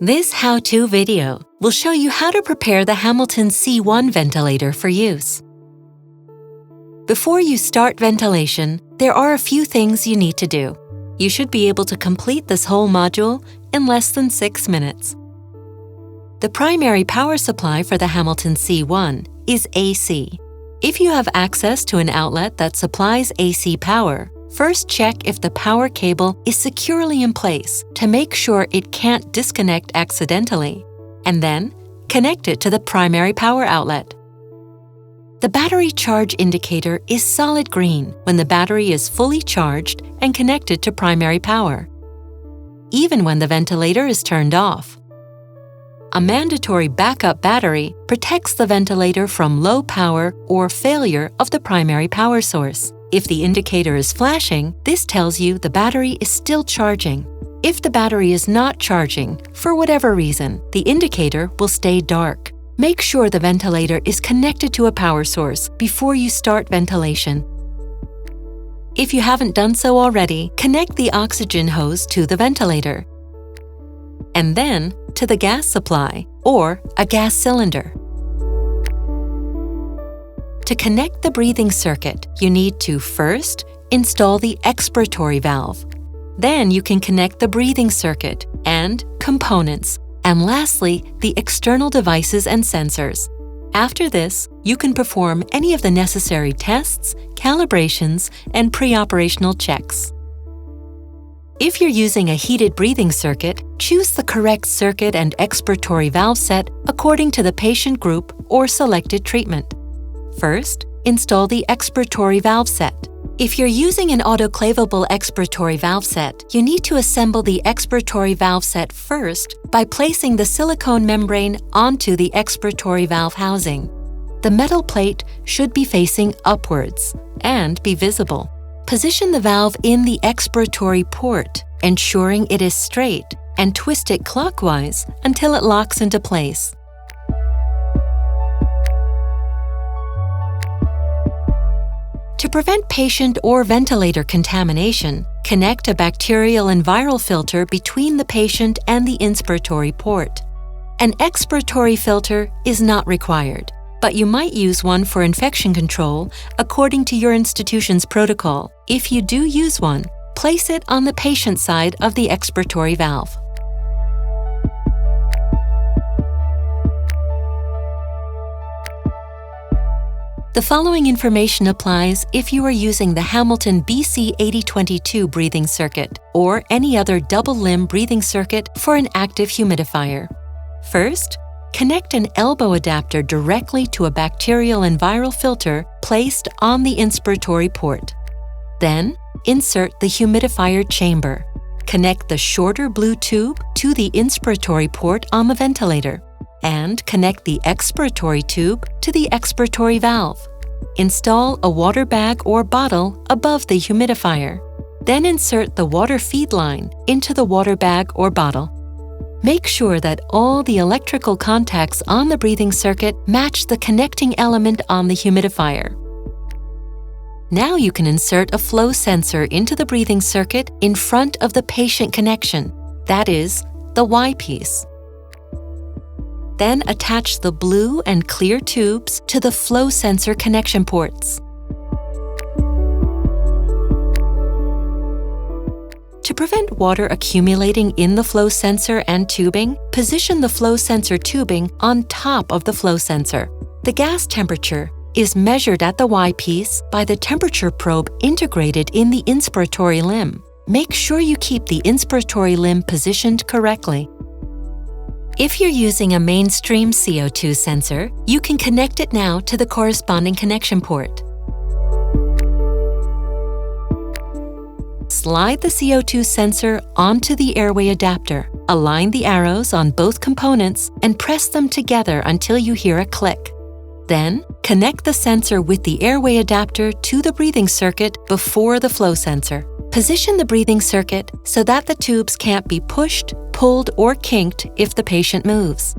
This how-to video will show you how to prepare the Hamilton-C1 ventilator for use. Before you start ventilation, there are a few things you need to do. You should be able to complete this whole module in less than 6 minutes. The primary power supply for the Hamilton-C1 is AC. If you have access to an outlet that supplies AC power, first check if the power cable is securely in place to make sure it can't disconnect accidentally, and then connect it to the primary power outlet. The battery charge indicator is solid green when the battery is fully charged and connected to primary power, even when the ventilator is turned off. A mandatory backup battery protects the ventilator from low power or failure of the primary power source. If the indicator is flashing, this tells you the battery is still charging. If the battery is not charging, for whatever reason, the indicator will stay dark. Make sure the ventilator is connected to a power source before you start ventilation. If you haven't done so already, connect the oxygen hose to the ventilator, and then to the gas supply or a gas cylinder. To connect the breathing circuit, you need to first install the expiratory valve. Then you can connect the breathing circuit and components, and lastly, the external devices and sensors. After this, you can perform any of the necessary tests, calibrations, and pre-operational checks. If you're using a heated breathing circuit, choose the correct circuit and expiratory valve set according to the patient group or selected treatment. First, install the expiratory valve set. If you're using an autoclavable expiratory valve set, you need to assemble the expiratory valve set first by placing the silicone membrane onto the expiratory valve housing. The metal plate should be facing upwards and be visible. Position the valve in the expiratory port, ensuring it is straight, and twist it clockwise until it locks into place. To prevent patient or ventilator contamination, connect a bacterial and viral filter between the patient and the inspiratory port. An expiratory filter is not required, but you might use one for infection control according to your institution's protocol. If you do use one, place it on the patient side of the expiratory valve. The following information applies if you are using the Hamilton BC8022 breathing circuit or any other double-limb breathing circuit for an active humidifier. First, connect an elbow adapter directly to a bacterial and viral filter placed on the inspiratory port. Then, insert the humidifier chamber. Connect the shorter blue tube to the inspiratory port on the ventilator, and connect the expiratory tube to the expiratory valve. Install a water bag or bottle above the humidifier. Then insert the water feed line into the water bag or bottle. Make sure that all the electrical contacts on the breathing circuit match the connecting element on the humidifier. Now you can insert a flow sensor into the breathing circuit in front of the patient connection, that is, the Y-piece. Then attach the blue and clear tubes to the flow sensor connection ports. To prevent water accumulating in the flow sensor and tubing, position the flow sensor tubing on top of the flow sensor. The gas temperature is measured at the Y-piece by the temperature probe integrated in the inspiratory limb. Make sure you keep the inspiratory limb positioned correctly. If you're using a mainstream CO2 sensor, you can connect it now to the corresponding connection port. Slide the CO2 sensor onto the airway adapter. Align the arrows on both components and press them together until you hear a click. Then, connect the sensor with the airway adapter to the breathing circuit before the flow sensor. Position the breathing circuit so that the tubes can't be pushed, pulled, or kinked if the patient moves.